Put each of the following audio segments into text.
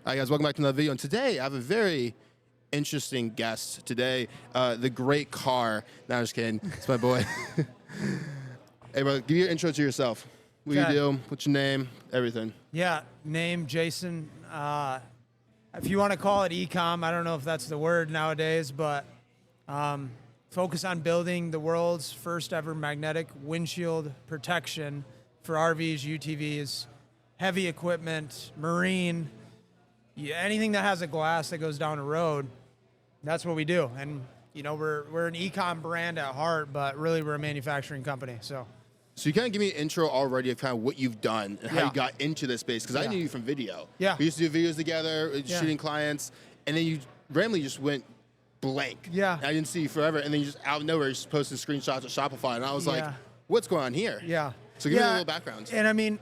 All right, guys, welcome back to another video. And today, I have a very interesting guest. Today, the great Car. No, I'm just kidding. It's my boy. Hey, bro, give your intro to yourself. What do you do? What's your name? Everything. Yeah, name Jason. If you want to call it Ecom, I don't know if that's the word nowadays, but focus on building the world's first ever magnetic windshield protection for RVs, UTVs, heavy equipment, marine, anything that has a glass that goes down a road. That's what we do. And you know, we're an Ecom brand at heart, but really we're a manufacturing company. So you kind of give me an intro already of kind of what you've done and how you got into this space, because I knew you from video. Yeah. We used to do videos together, shooting clients, and then you randomly just went blank. Yeah. And I didn't see you forever, and then you just out of nowhere just posted screenshots of Shopify, and I was like, what's going on here? Yeah. So give me a little background. And I mean,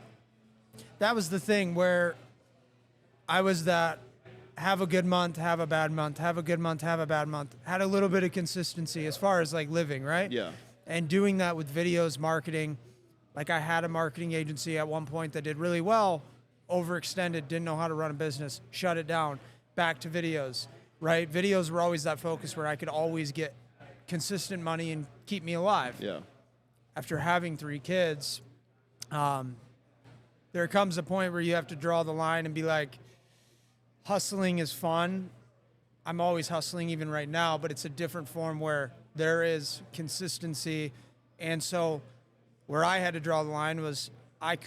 that was the thing where I was that have a good month, have a bad month, have a good month, have a bad month. Had a little bit of consistency as far as like living, right? Yeah. And doing that with videos, marketing. Like I had a marketing agency at one point that did really well, overextended, didn't know how to run a business, shut it down, back to videos, right? Videos were always that focus where I could always get consistent money and keep me alive. Yeah. After having 3 kids, there comes a point where you have to draw the line and be like, hustling is fun. I'm always hustling even right now, but it's a different form where there is consistency. And so where I had to draw the line was I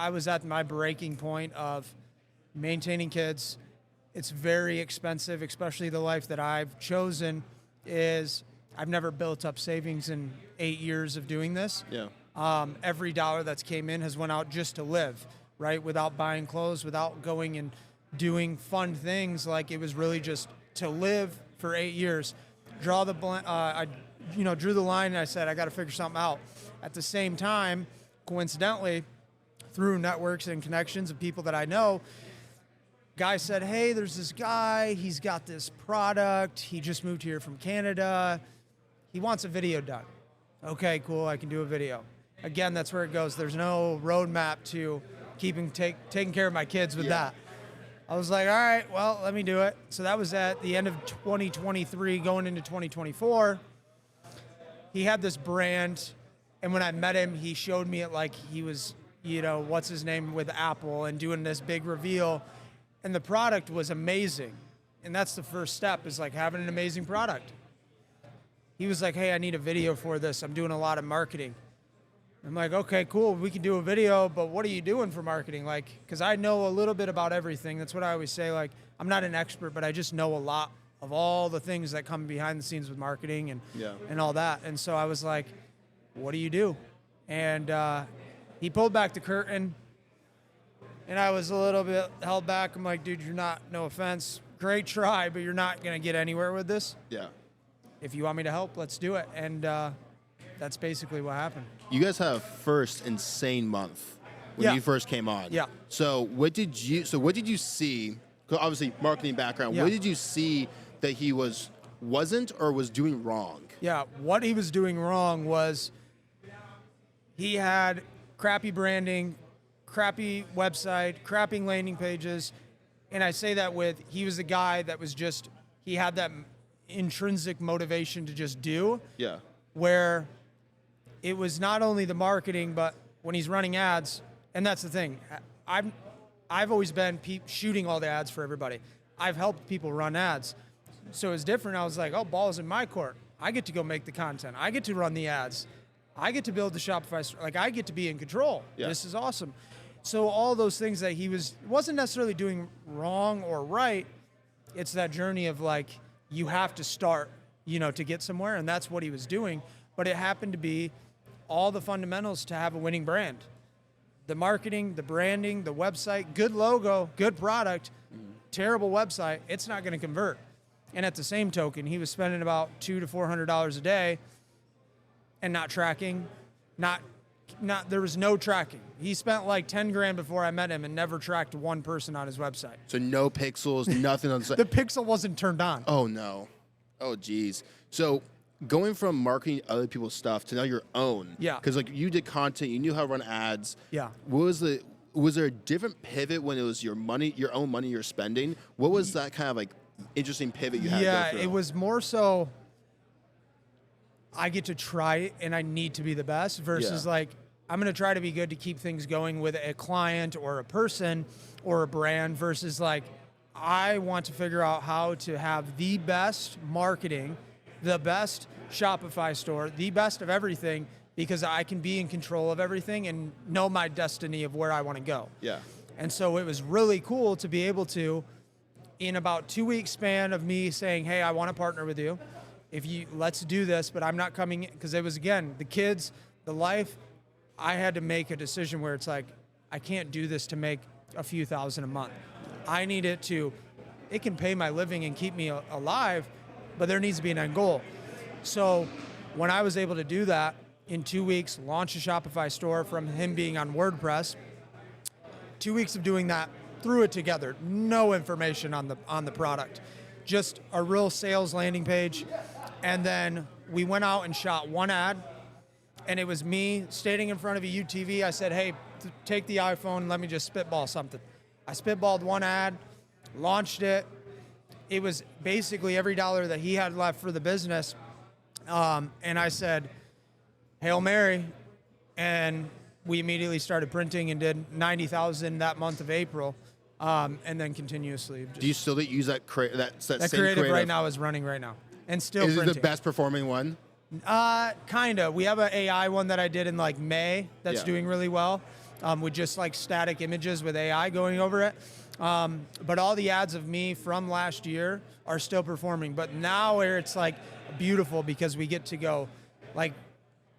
was at my breaking point of maintaining kids. It's very expensive, especially the life that I've chosen is I've never built up savings in 8 years of doing this. Yeah. Every dollar that's came in has went out just to live, right? Without buying clothes, without going and doing fun things. Like it was really just to live for 8 years. I drew the line and I said, I got to figure something out. At the same time, coincidentally, through networks and connections of people that I know, guy said, hey, there's this guy, he's got this product. He just moved here from Canada. He wants a video done. Okay, cool, I can do a video. Again, that's where it goes. There's no roadmap to taking care of my kids with that. I was like, all right, well, let me do it. So that was at the end of 2023, going into 2024. He had this brand, and when I met him, he showed me it like he was, what's his name with Apple and doing this big reveal. And the product was amazing. And that's the first step, is like having an amazing product. He was like, hey, I need a video for this. I'm doing a lot of marketing. I'm like, okay, cool. We can do a video, but what are you doing for marketing? Like, because I know a little bit about everything. That's what I always say. Like, I'm not an expert, but I just know a lot of all the things that come behind the scenes with marketing and all that. And so I was like, what do you do? And he pulled back the curtain, and I was a little bit held back. I'm like, dude, no offense, great try, but you're not going to get anywhere with this. Yeah. If you want me to help, let's do it. And that's basically what happened. You guys had a first insane month when you first came on. Yeah. So what did you see? 'Cause obviously, marketing background. Yeah. What did you see that he wasn't or was doing wrong? Yeah. What he was doing wrong was he had crappy branding, crappy website, crappy landing pages, and I say that he was a guy that was he had that intrinsic motivation to just do. Yeah. Where it was not only the marketing, but when he's running ads, and that's the thing. I've always been shooting all the ads for everybody. I've helped people run ads. So it's different. I was like, oh, ball's in my court. I get to go make the content. I get to run the ads. I get to build the Shopify store. Like, I get to be in control. Yeah. This is awesome. So all those things that he wasn't necessarily doing wrong or right. It's that journey of like, you have to start, to get somewhere. And that's what he was doing. But it happened to be all the fundamentals to have a winning brand. The marketing, the branding, the website, good logo, good product, terrible website, it's not going to convert. And at the same token, he was spending about $200 to $400 a day and not tracking, there was no tracking. He spent like 10 grand before I met him and never tracked one person on his website. So no pixels, nothing on the site. The pixel wasn't turned on. Oh no. Oh geez. So going from marketing other people's stuff to now your own. Yeah. Because like you did content, you knew how to run ads. Yeah. What was was there a different pivot when it was your money, your own money you're spending? What was that kind of like interesting pivot you had to go through? Yeah, it was more so I get to try it and I need to be the best versus like I'm going to try to be good to keep things going with a client or a person or a brand versus like I want to figure out how to have the best marketing, the best Shopify store, the best of everything because I can be in control of everything and know my destiny of where I want to go. Yeah. And so it was really cool to be able to, in about 2 weeks span of me saying, hey, I want to partner with you. Let's do this, but I'm not coming, because it was, again, the kids, the life, I had to make a decision where it's like, I can't do this to make a few thousand a month. I need it can pay my living and keep me alive, but there needs to be an end goal. So when I was able to do that, in 2 weeks, launch a Shopify store from him being on WordPress, 2 weeks of doing that, threw it together, no information on the product, just a real sales landing page. And then we went out and shot one ad, and it was me standing in front of a UTV. I said, hey, take the iPhone and let me just spitball something. I spitballed one ad, launched it. It was basically every dollar that he had left for the business. And I said, Hail Mary. And we immediately started printing and did 90,000 that month of April. And then continuously. Do you still use that same creative right now is running right now. And still is printing. It the best performing one? Kinda. We have an AI one that I did in like May that's doing really well. With just like static images with AI going over it. But all the ads of me from last year are still performing. But now where it's like beautiful because we get to go like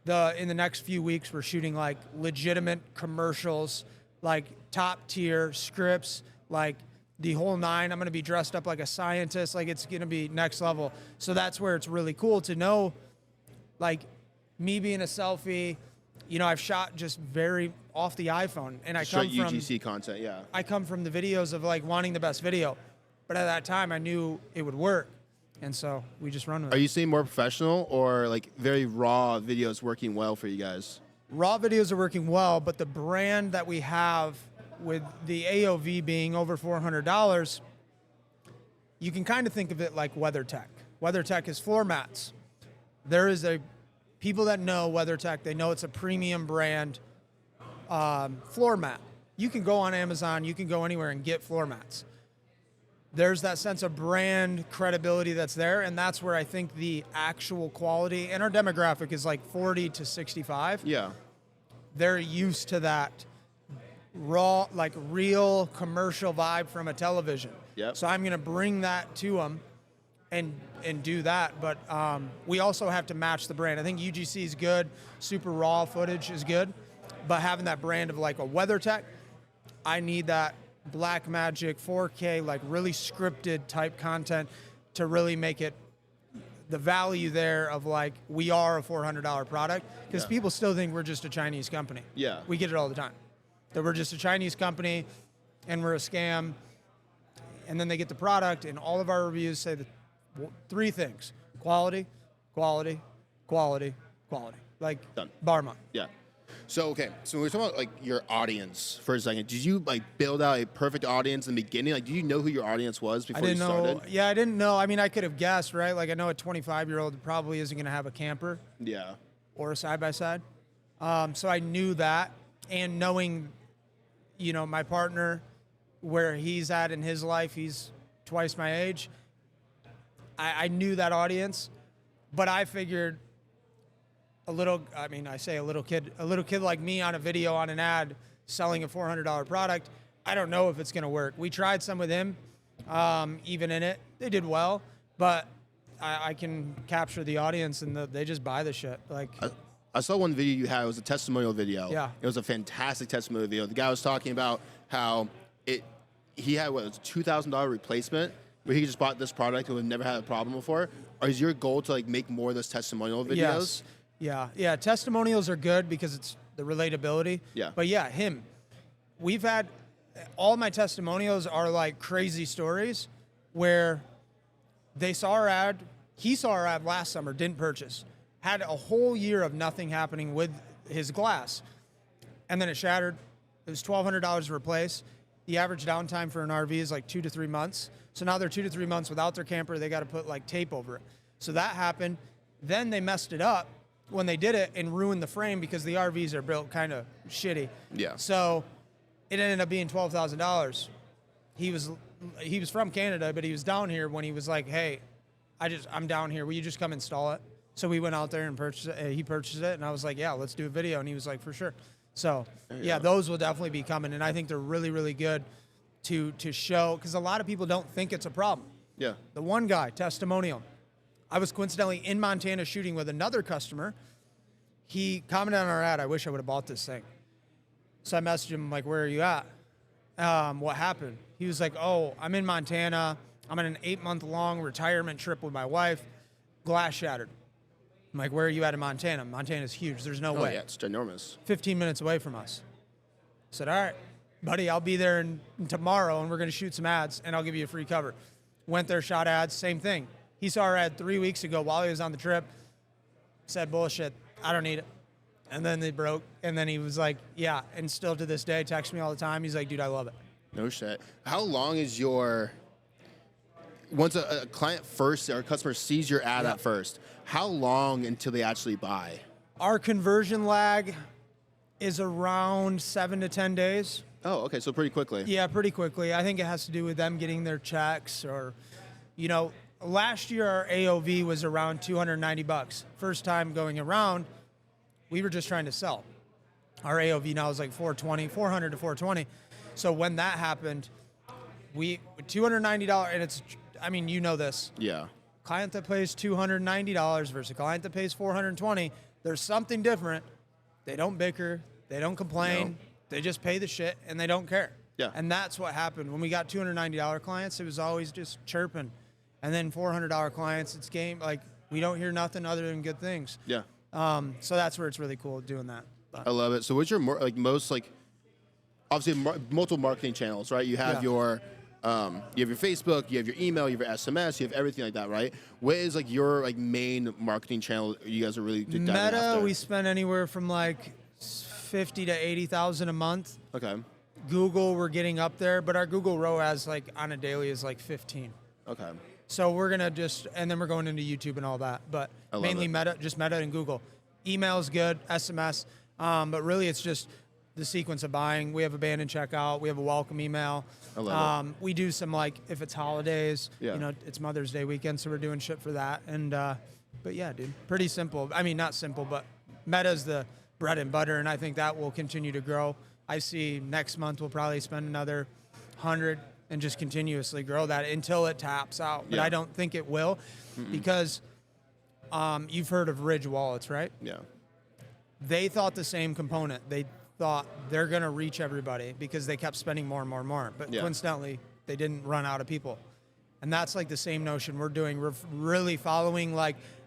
in the next few weeks, we're shooting like legitimate commercials, like top tier scripts, like the whole nine. I'm going to be dressed up like a scientist. Like it's going to be next level. So that's where it's really cool to know, like me being a selfie, I've shot just very off the iPhone, and I come from UGC content. Yeah. I come from the videos of like wanting the best video, but at that time I knew it would work, and so we just run with it. Are you seeing more professional or like very raw videos working well for you guys? Raw videos are working well, but the brand that we have with the AOV being over $400, you can kind of think of it like WeatherTech. WeatherTech is floor mats. There is people that know WeatherTech, they know it's a premium brand floor mat. You can go on Amazon, you can go anywhere and get floor mats. There's that sense of brand credibility that's there, and that's where I think the actual quality, and our demographic is like 40 to 65. Yeah. They're used to that raw, like real commercial vibe from a television. Yep. So I'm going to bring that to them and do that. But we also have to match the brand. I think UGC is good. Super raw footage is good. But having that brand of like a WeatherTech, I need that Black Magic 4K, like really scripted type content to really make it the value there of like we are a $400 product, because people still think we're just a Chinese company. Yeah. We get it all the time. That we're just a Chinese company and we're a scam. And then they get the product and all of our reviews say the three things: quality, quality, quality, quality. Like Done. Barma. Yeah. So, okay. So we're talking about like your audience for a second. Did you like build out a perfect audience in the beginning? Like, do you know who your audience was before you started? Yeah, I didn't know. I mean, I could have guessed, right? Like I know a 25-year-old probably isn't going to have a camper. Yeah. Or a side-by-side. So I knew that, and knowing, my partner, where he's at in his life, he's twice my age. I knew that audience, but I figured I say a little kid like me on a video on an ad selling a $400 product, I don't know if it's going to work. We tried some with him, even in it. They did well, but I can capture the audience and they just buy the shit. Like I saw one video you had. It was a testimonial video. Yeah. It was a fantastic testimonial video. The guy was talking about how he had it was a $2,000 replacement, where he just bought this product and would never had a problem before. Or is your goal to like make more of those testimonial videos? Yes. Yeah. Testimonials are good because it's the relatability. Yeah. But yeah, we've had all my testimonials are like crazy stories where they saw our ad. He saw our ad last summer, didn't purchase, had a whole year of nothing happening with his glass. And then it shattered. It was $1,200 to replace. The average downtime for an RV is like 2 to 3 months. So now they're 2 to 3 months without their camper. They got to put like tape over it. So that happened. Then they messed it up when they did it and ruined the frame because the RVs are built kind of shitty. Yeah. So it ended up being $12,000. He was from Canada, but he was down here when he was like, hey, I'm down here. Will you just come install it? So we went out there and purchased it. He purchased it, and I was like, yeah, let's do a video. And he was like, for sure. So, yeah, those will definitely be coming, and I think they're really, really good to show, because a lot of people don't think it's a problem. Yeah. The one guy, testimonial, I was coincidentally in Montana shooting with another customer. He commented on our ad, I wish I would have bought this thing. So I messaged him, like, where are you at? What happened? He was like, oh, I'm in Montana. I'm on an 8-month-long retirement trip with my wife. Glass shattered. I'm like, where are you at in Montana? Montana's huge. There's no way. Oh, yeah, it's ginormous. 15 minutes away from us. I said, all right, buddy, I'll be there tomorrow, and we're going to shoot some ads, and I'll give you a free cover. Went there, shot ads, same thing. He saw our ad 3 weeks ago while he was on the trip, said, bullshit, I don't need it. And then they broke, and then he was like, yeah, and still to this day, texts me all the time. He's like, dude, I love it. No shit. How long is once a client first or a customer sees your ad at first, how long until they actually buy? Our conversion lag is around 7 to 10 days. Oh, okay, so pretty quickly. Yeah, pretty quickly. I think it has to do with them getting their checks, or, last year our AOV was around $290. First time going around, we were just trying to sell. Our AOV now is like $400 to $420. So when that happened, $290, and it's, you know this. Yeah. Client that pays $290 versus a client that pays $420, there's something different. They don't bicker, they don't complain, No. They just pay the shit and they don't care. Yeah. And that's what happened. When we got $290 clients, it was always just chirping. And then $400 clients, it's game, like, we don't hear nothing other than good things. Yeah. So that's where it's really cool doing that. But I love it. So what's your obviously multiple marketing channels, right? You have your Facebook, you have your email, you have your SMS, you have everything like that, right? What is your main marketing channel you guys are really diving Meta, after? we spend anywhere from like 50 to 80,000 a month. Okay. Google, we're getting up there, but our Google ROAS on a daily is like 15. Okay. So we're gonna and then we're going into YouTube and all that, but mainly Meta and Google. Email's good, SMS, but really it's just the sequence of buying. We have a abandoned checkout. We have a welcome email. I love it. We do some if it's holidays, it's Mother's Day weekend, so we're doing shit for that. And but yeah, dude, pretty simple. Not simple, but Meta's the bread and butter, and I think that will continue to grow. I see next month we'll probably spend another 100 and just continuously grow that until it taps out. But I don't think it will, because you've heard of Ridge wallets, right? Yeah. They thought the same component. They thought they're going to reach everybody because they kept spending more and more and more. But coincidentally, they didn't run out of people. And that's the same notion we're doing. We're really following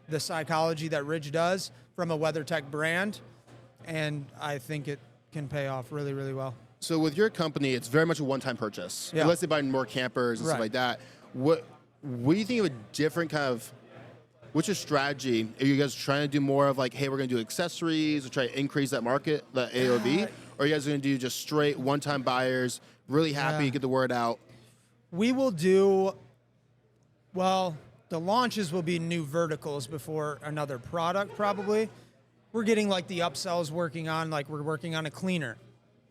the psychology that Ridge does from a WeatherTech brand. And I think it can pay off really, really well. So with your company, it's very much a one-time purchase. Yeah. Unless they buy more campers and stuff like that. What do you think of a different what's your strategy? Are you guys trying to do more of hey, we're going to do accessories or try to increase that market, that AOV? Or are you guys going to do just straight one-time buyers, really happy, get the word out? We will do, the launches will be new verticals before another product probably. We're getting the upsells working on, we're working on a cleaner.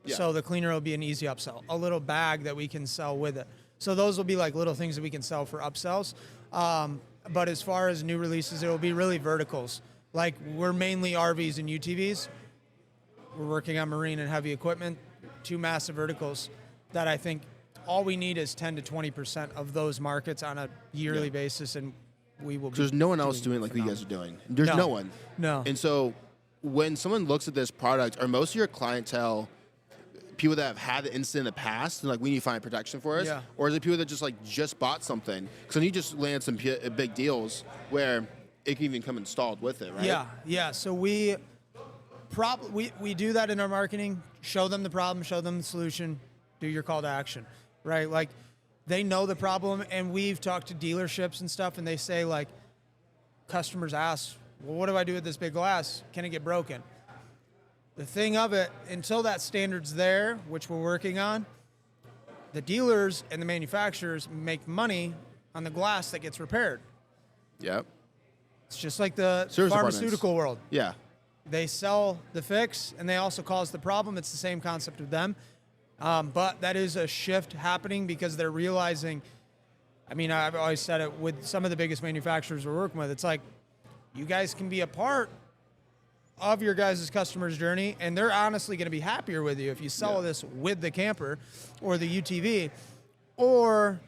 Yeah. So the cleaner will be an easy upsell, a little bag that we can sell with it. So those will be little things that we can sell for upsells. But as far as new releases, it will be really verticals. We're mainly RVs and UTVs. We're working on marine and heavy equipment, 2 massive verticals that I think all we need is 10 to 20% of those markets on a yearly basis, and we will. There's no one else doing what you guys are doing. There's no one. No. And so when someone looks at this product, are most of your clientele people that have had the incident in the past and we need to find protection for us? Yeah. Or is it people that just bought something? Because then you just land some big deals where it can even come installed with it, right? Yeah. So we do that in our marketing. Show them the problem, show them the solution, do your call to action, right? They know the problem, and we've talked to dealerships and stuff, and they say customers ask, well, what do I do with this big glass? Can it get broken? the thing of it, until that standard's there, which we're working on, the dealers and the manufacturers make money on the glass that gets repaired. Yep. It's just like the Service pharmaceutical world. Yeah. They sell the fix, and they also cause the problem. It's the same concept with them. But that is a shift happening because they're realizing, I mean, I've always said it with some of the biggest manufacturers we're working with, it's like, you guys can be a part of your guys' customer's journey, and they're honestly going to be happier with you if you sell this with the camper or the UTV, or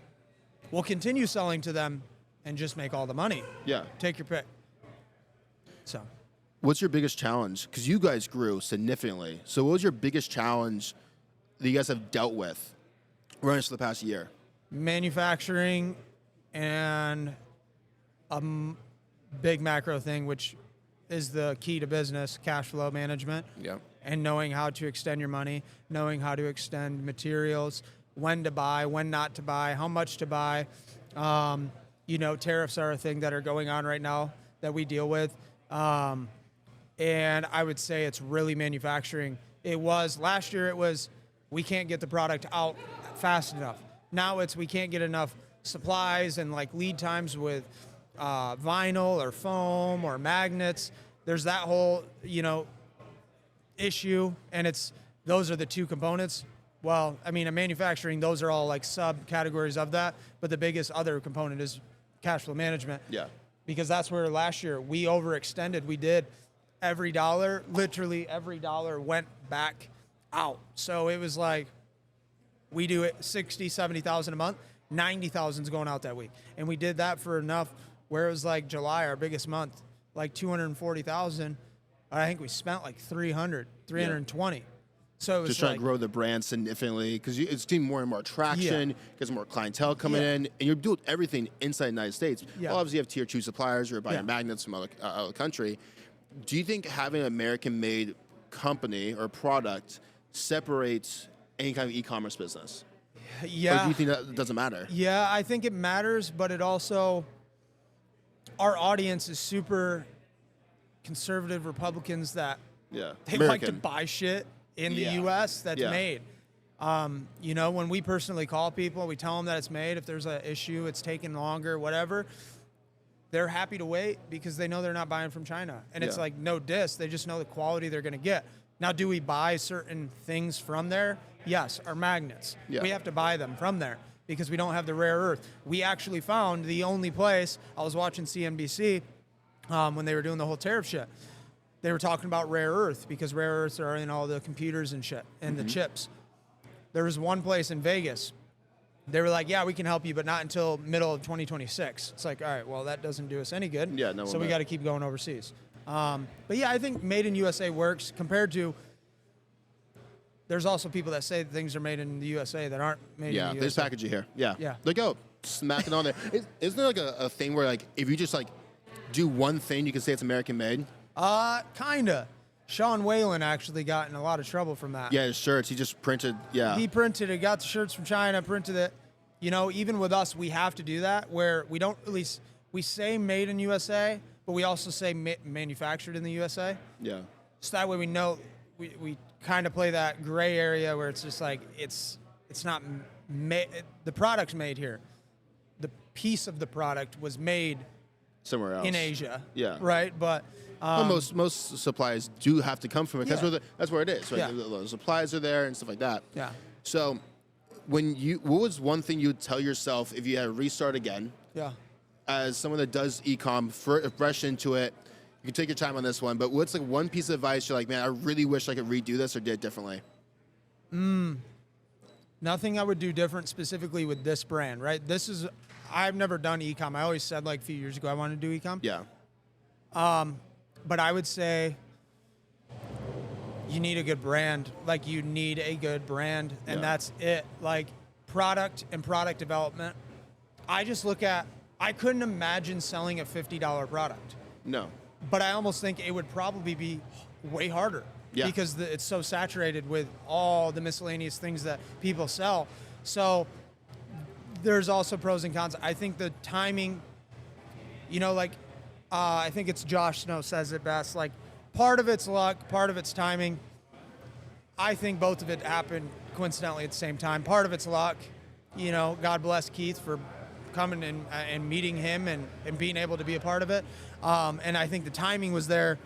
we'll continue selling to them and just make all the money. Yeah. Take your pick. So, what's your biggest challenge? Because you guys grew significantly. So what was your biggest challenge that you guys have dealt with running for the past year? manufacturing and a big macro thing, which is the key to business, cash flow management. Yeah. And knowing how to extend your money, knowing how to extend materials, when to buy, when not to buy, how much to buy. Tariffs are a thing that are going on right now that we deal with. And I would say it's really manufacturing. Last year it was, we can't get the product out fast enough. Now it's, we can't get enough supplies and like lead times with vinyl or foam or magnets. There's that whole, issue, and those are the two components. Well, I mean, in manufacturing, those are all like subcategories of that, but the biggest other component is cash flow management. Yeah. Because that's where last year we overextended. We did literally every dollar went back out. So it was like, we do it 60, 70,000 a month, 90,000 is going out that week. And we did that for enough where it was like July, our biggest month, like 240,000. I think we spent like 320. So it was just trying to grow the brand significantly because it's getting more and more traction, gets more clientele coming in, and you're doing everything inside the United States. Yeah. Well, obviously, you have tier 2 suppliers who are buying magnets from out of the country. Do you think having an American-made company or product separates any kind of e-commerce business? Yeah. Or do you think that doesn't matter? Yeah, I think it matters, but it also, our audience is super conservative Republicans that they like to buy shit in the U.S. that's made. When we personally call people, we tell them that it's made. If there's an issue, it's taking longer, whatever, they're happy to wait because they know they're not buying from China. And it's like no diss. They just know the quality they're going to get. Now, do we buy certain things from there? Yes, our magnets. Yeah. We have to buy them from there because we don't have the rare earth. We actually found the only place, I was watching CNBC when they were doing the whole tariff shit. They were talking about rare earth because rare earths are in all the computers and shit and the chips. There was one place in Vegas. They were like, yeah, we can help you, but not until middle of 2026. It's like, all right, well, that doesn't do us any good. Yeah, no. So we got to keep going overseas. But yeah, I think made in USA works compared to, there's also people that say things are made in the USA that aren't made in the USA. Yeah, they just package it here. Yeah. They go smack it on there. Isn't there like a thing where like if you just like do one thing, you can say it's American made? Kinda. Sean Whalen actually got in a lot of trouble from that. Yeah, his shirts. He just printed. Yeah. He printed it, got the shirts from China, printed it. Even with us, we have to do that where we don't really, we say made in USA, but we also say manufactured in the USA. Yeah. So that way we know, we kind of play that gray area where it's just like, it's not the product's made here. The piece of the product was made somewhere else in Asia. Yeah. Right. But most supplies do have to come from it. That's where it is. Right? The supplies are there and stuff like that. Yeah. So what was one thing you would tell yourself if you had to restart again? Yeah. As someone that does e-com, fresh into it, you can take your time on this one, but what's like one piece of advice you're like, man, I really wish I could redo this or did it differently? Nothing I would do different specifically with this brand, right? I've never done e-com. I always said like a few years ago I wanted to do e-com. Yeah. But I would say you need a good brand. Like you need a good brand, and that's it. Like product and product development. I couldn't imagine selling a $50 product. No. But I almost think it would probably be way harder because it's so saturated with all the miscellaneous things that people sell. So there's also pros and cons. I think the timing, I think it's Josh Snow says it best. Like part of it's luck, part of it's timing. I think both of it happened coincidentally at the same time. Part of it's luck. You know, God bless Keith for coming and meeting him and being able to be a part of it. And I think the timing was there,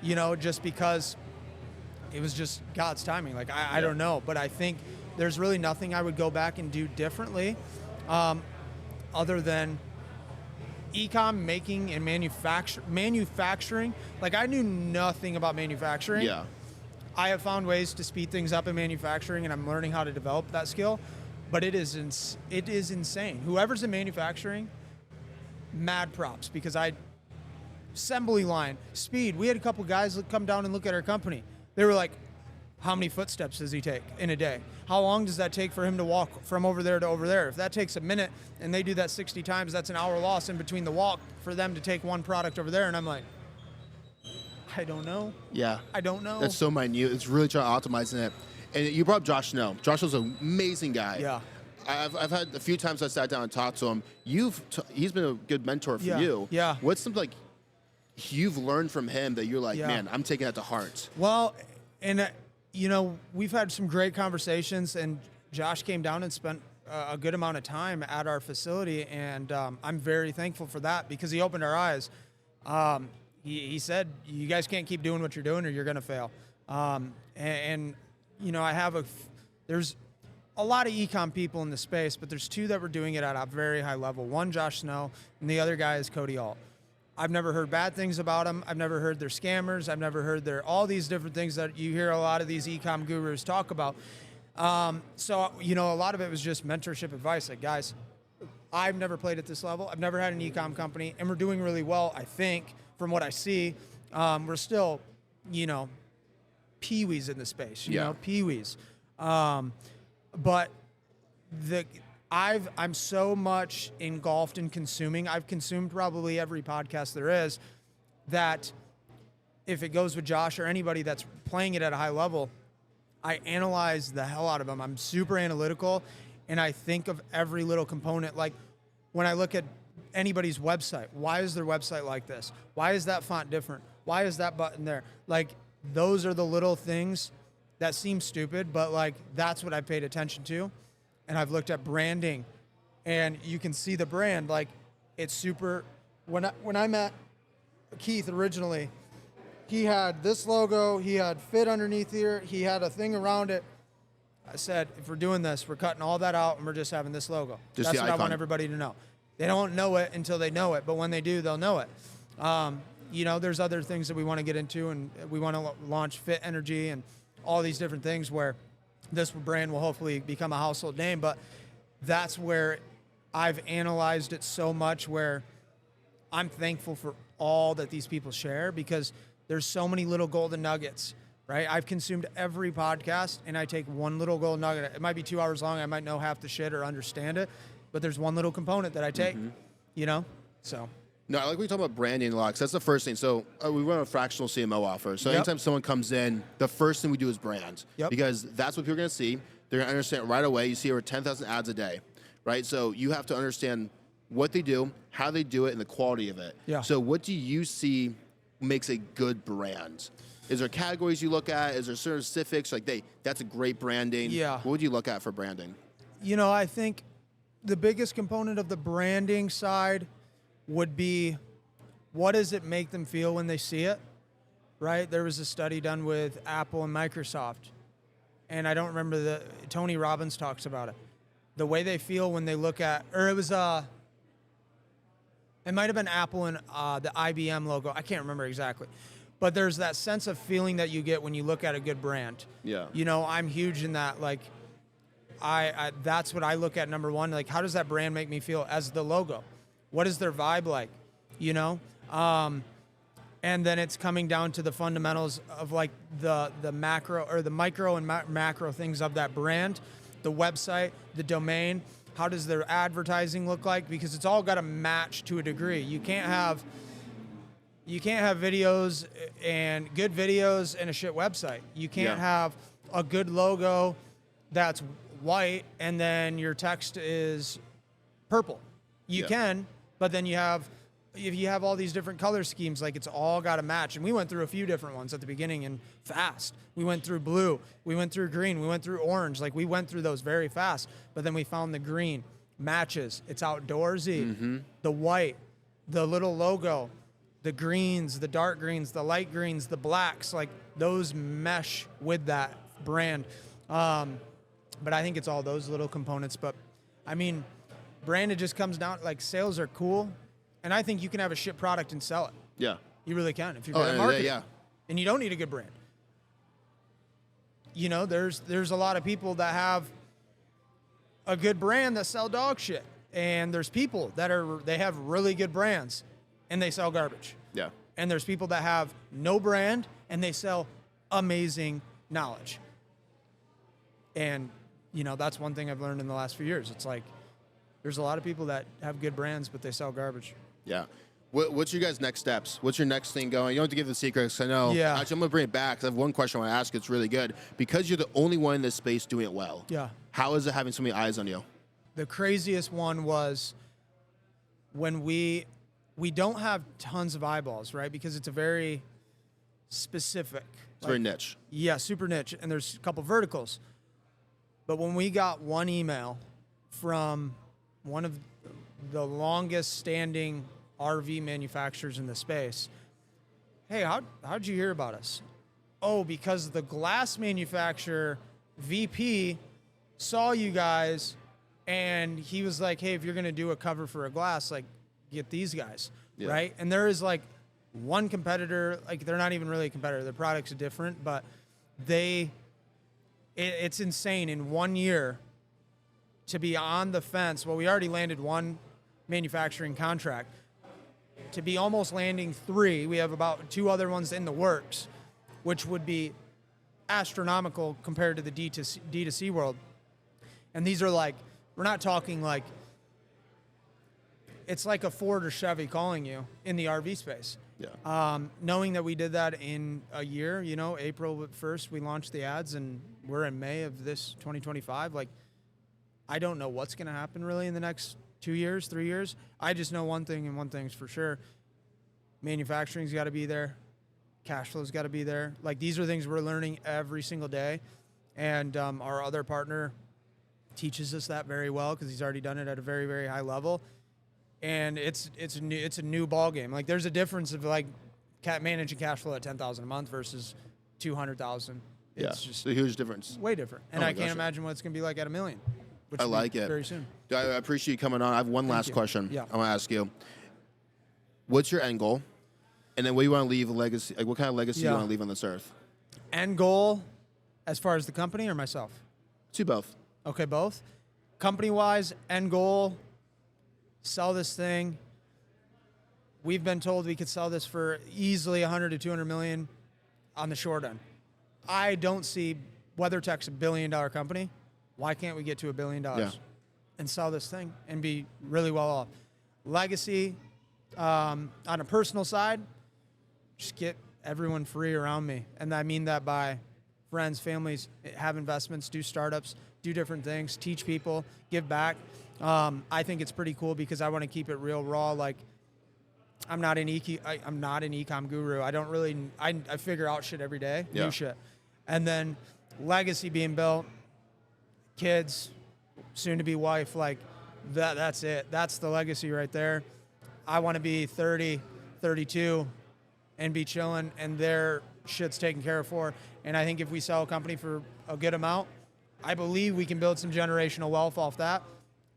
you know, just because it was just God's timing. Like, I don't know. But I think there's really nothing I would go back and do differently other than Ecom making and manufacturing. Like, I knew nothing about manufacturing. Yeah. I have found ways to speed things up in manufacturing, and I'm learning how to develop that skill. But it is insane. Whoever's in manufacturing, mad props, because assembly line, speed. We had a couple guys come down and look at our company. They were like, how many footsteps does he take in a day? How long does that take for him to walk from over there to over there? If that takes a minute and they do that 60 times, that's an hour loss in between the walk for them to take one product over there. And I'm like, I don't know. Yeah. I don't know. That's so minute. It's really trying to optimize it. And you brought up Josh Snow. Josh was an amazing guy. Yeah. I've had a few times I sat down and talked to him. He's been a good mentor for you. Yeah. What's something like you've learned from him that you're like, Yeah. man, I'm taking that to heart? Well, and you know, we've had some great conversations, and Josh came down and spent a good amount of time at our facility, and I'm very thankful for that because he opened our eyes. He said, you guys can't keep doing what you're doing or you're going to fail. And you know, there's a lot of ecom people in the space, but there's two that were doing it at a very high level. One, Josh Snow, and the other guy is Cody Alt. I've never heard bad things about them. I've never heard they're scammers. I've never heard all these different things that you hear a lot of these ecom gurus talk about. So, you know, a lot of it was just mentorship advice. Like, guys, I've never played at this level. I've never had an ecom company, and we're doing really well, I think, from what I see. We're still, you know, peewees in the space, you know, peewees. But I'm so much engulfed in consuming. I've consumed probably every podcast there is, that if it goes with Josh or anybody that's playing it at a high level, I analyze the hell out of them. I'm super analytical, and I think of every little component. Like, when I look at anybody's website, why is their website like this? Why is that font different? Why is that button there? Like, those are the little things that seem stupid, but like, that's what I paid attention to. And I've looked at branding, and you can see the brand. Like, it's super. When I met Keith originally, he had this logo, he had fit underneath here, he had a thing around it. I said, if we're doing this, we're cutting all that out and we're just having this logo. Just that's the what icon. I want everybody to know. They don't know it until they know it, but when they do, they'll know it. You know, there's other things that we want to get into, and we want to launch Fit Energy and all these different things where this brand will hopefully become a household name. But that's where I've analyzed it so much, where I'm thankful for all that these people share, because there's so many little golden nuggets, right? I've consumed every podcast, and I take one little golden nugget. It might be 2 hours long. I might know half the shit or understand it, but there's one little component that I take, you know? So. No, I like we talk about branding a lot, 'cause that's the first thing. So we run a fractional CMO offer. So anytime someone comes in, the first thing we do is brand, because that's what people are going to see. They're going to understand right away. You see over 10,000 ads a day, right? So you have to understand what they do, how they do it, and the quality of it. Yeah. So what do you see makes a good brand? Is there categories you look at? Is there certain specifics? Like, that's a great branding. Yeah. What would you look at for branding? You know, I think the biggest component of the branding side would be, what does it make them feel when they see it, right? There was a study done with Apple and Microsoft, and I don't remember Tony Robbins talks about it. The way they feel when they look at, or it was, it might have been Apple and the IBM logo. I can't remember exactly. But there's that sense of feeling that you get when you look at a good brand. Yeah. You know, I'm huge in that. Like, I that's what I look at, number one. Like, how does that brand make me feel as the logo? What is their vibe like, you know? And then it's coming down to the fundamentals of like the macro or the micro and macro things of that brand, the website, the domain. How does their advertising look like? Because it's all got to match to a degree. You can't have videos and good videos and a shit website. You can't have a good logo that's white and then your text is purple. You can, but then you have if you have all these different color schemes, like it's all got to match. And we went through a few different ones at the beginning and fast. We went through blue, we went through green, we went through orange. Like we went through those very fast, but then we found the green matches. It's outdoorsy. The white, the little logo, the greens, the dark greens, the light greens, the blacks, like those mesh with that brand. But I think it's all those little components. But I mean, brand, it just comes down, like sales are cool. And I think you can have a shit product and sell it. Yeah. You really can if you're good at marketing. Yeah. And you don't need a good brand. You know, there's a lot of people that have a good brand that sell dog shit. And there's people that they have really good brands and they sell garbage. Yeah. And there's people that have no brand and they sell amazing knowledge. And, you know, that's one thing I've learned in the last few years. It's like, there's a lot of people that have good brands, but they sell garbage. Yeah. What's your guys' next steps? What's your next thing going? You don't have to give the secrets, I know. Yeah. Actually, I'm going to bring it back because I have one question I want to ask. It's really good. Because you're the only one in this space doing it well. Yeah. How is it having so many eyes on you? The craziest one was when we don't have tons of eyeballs, right? Because it's a very specific. It's very niche. Yeah, super niche. And there's a couple verticals. But when we got one email from one of the longest standing RV manufacturers in the space, hey, how'd you hear about us? Oh, because the glass manufacturer VP saw you guys and he was like, hey, if you're going to do a cover for a glass, like get these guys, right? And there is like one competitor, like they're not even really a competitor. Their products are different, but it's insane in 1 year to be on the fence. Well, we already landed one manufacturing contract. To be almost landing 3, we have about 2 other ones in the works, which would be astronomical compared to the D2C world. And these are like, we're not talking like, it's like a Ford or Chevy calling you in the RV space. Yeah. Knowing that we did that in a year, you know, April 1st, we launched the ads and we're in May of this 2025. Like, I don't know what's going to happen really in the next 2 years, 3 years. I just know one thing, and one thing's for sure. Manufacturing's got to be there. Cash flow's got to be there. Like, these are things we're learning every single day. And our other partner teaches us that very well because he's already done it at a very, very high level. And it's a new ball game. Like, there's a difference of like managing cash flow at $10,000 a month versus $200,000. It's just a huge difference. Way different. And I can't imagine what it's going to be like at $1 million. I like it. Very soon. I appreciate you coming on. I have one last question. Yeah. I want to ask you. What's your end goal? And then what do you want to leave a legacy? Like, what kind of legacy do you want to leave on this earth? End goal, as far as the company or myself? To both. Okay, both. Company-wise, end goal, sell this thing. We've been told we could sell this for easily 100 to 200 million on the short end. I don't see WeatherTech's $1 billion company. Why can't we get to $1 billion and sell this thing and be really well off? Legacy, on a personal side, just get everyone free around me. And I mean that by friends, families, have investments, do startups, do different things, teach people, give back. I think it's pretty cool because I want to keep it real raw. Like, I'm not an e-com guru. I don't really, I figure out shit every day, new shit. And then legacy being built, kids, soon to be wife, like that's it. That's the legacy right there. I want to be 30, 32 and be chilling and their shit's taken care of for. And I think if we sell a company for a good amount, I believe we can build some generational wealth off that.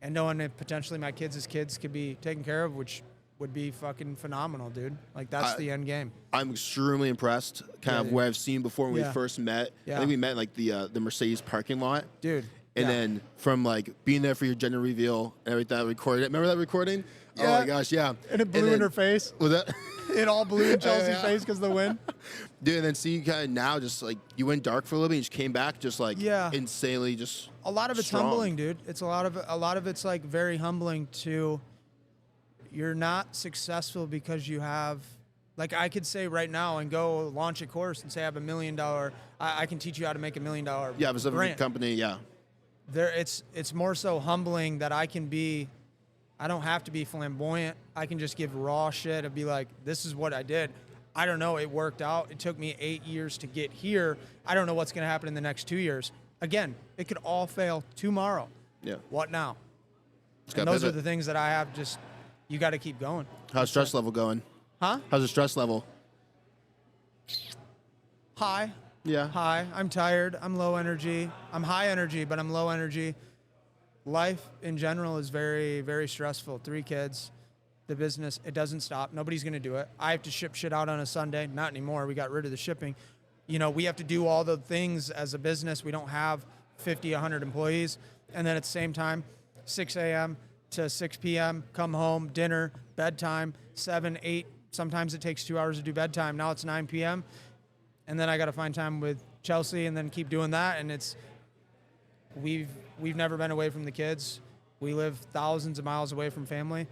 And knowing that potentially my kids' kids could be taken care of, which would be fucking phenomenal, dude. Like, that's the end game. I'm extremely impressed, kind of what I've seen before when we first met. I think we met in, like, the Mercedes parking lot. Dude. And then from, like, being there for your gender reveal and everything, I recorded it. Remember that recording? Oh, my gosh, yeah. And it blew in her face. Was that? It all blew in Chelsea's face because of the wind. Dude, and then see you kind of now just, like, you went dark for a little bit and you just came back just, like, insanely just a lot of it's strong. Humbling, dude. It's a lot of it's, like, very humbling to... You're not successful because you have, like, I could say right now and go launch a course and say I have $1 million. I can teach you how to make $1 million. Yeah, it was a company. Yeah. It's more so humbling that I I don't have to be flamboyant. I can just give raw shit and be like, this is what I did. I don't know. It worked out. It took me 8 years to get here. I don't know what's going to happen in the next 2 years. Again, it could all fail tomorrow. Yeah. What now? And those are the things that I have just, you got to keep going. How's stress level going? Huh? How's the stress level? High. Yeah. High. I'm tired. I'm low energy. I'm high energy, but I'm low energy. Life in general is very, very stressful. 3 kids. The business, it doesn't stop. Nobody's going to do it. I have to ship shit out on a Sunday. Not anymore. We got rid of the shipping. You know, we have to do all the things as a business. We don't have 50, 100 employees. And then at the same time, 6 a.m. to 6 p.m., come home, dinner, bedtime, 7, 8. Sometimes it takes 2 hours to do bedtime. Now it's 9 p.m. And then I got to find time with Chelsea and then keep doing that. And it's, we've never been away from the kids. We live thousands of miles away from family.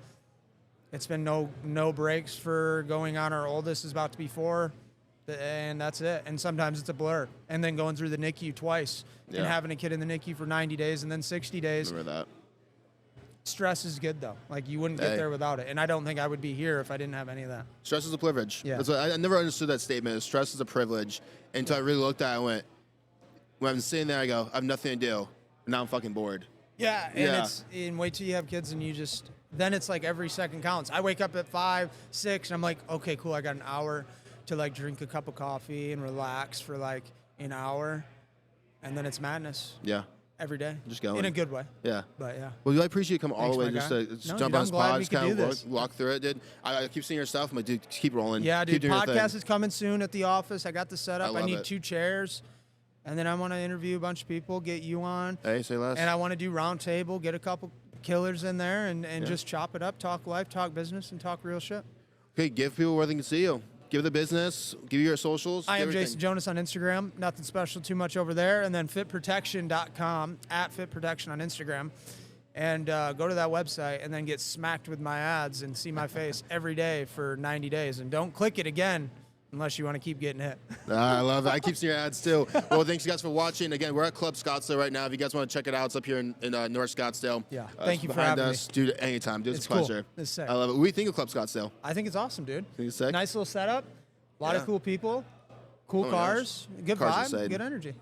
It's been no breaks for going on. Our oldest is about to be 4, and that's it. And sometimes it's a blur. And then going through the NICU twice and having a kid in the NICU for 90 days and then 60 days. Remember that. Stress is good, though. Like, you wouldn't get there without it. And I don't think I would be here if I didn't have any of that. Stress is a privilege. Yeah. That's what, I never understood that statement. Stress is a privilege. Until I really looked at it and went, when I'm sitting there, I go, I have nothing to do. And now I'm fucking bored. Yeah, and wait till you have kids and you just, then it's like every second counts. I wake up at 5, 6, and I'm like, okay, cool, I got an hour to like drink a cup of coffee and relax for like an hour, and then it's madness. Yeah. Every day. Just going. In a good way. Yeah. But yeah. Well, I appreciate you coming all the way just to jump on this pod, just kind of walk through it, dude. I keep seeing your stuff. I'm like, dude, keep rolling. Yeah, dude, keep doing podcast is coming soon at the office. I got the setup. I need 2 chairs. And then I want to interview a bunch of people, get you on. Hey, say less. And I want to do round table, get a couple killers in there, and just chop it up, talk life, talk business, and talk real shit. Okay, give people where they can see you. Give the business, give you your socials. I am Jason Jonas on Instagram. Nothing special too much over there. And then FITProtection.com, at FITProtection on Instagram. And go to that website and then get smacked with my ads and see my face every day for 90 days. And don't click it again unless you want to keep getting hit. I love it. I keep seeing your ads too. Well, thanks you guys for watching. Again, we're at Club Scottsdale right now. If you guys want to check it out, it's up here in North Scottsdale. Yeah. Thank you for having us. me. Dude, anytime. Dude, it's a pleasure. Cool. It's sick. I love it. What do you think of Club Scottsdale? I think it's awesome, dude. Think it's sick? Nice little setup. A lot of cool people. Cool cars. Good Cars vibe. inside. Good energy.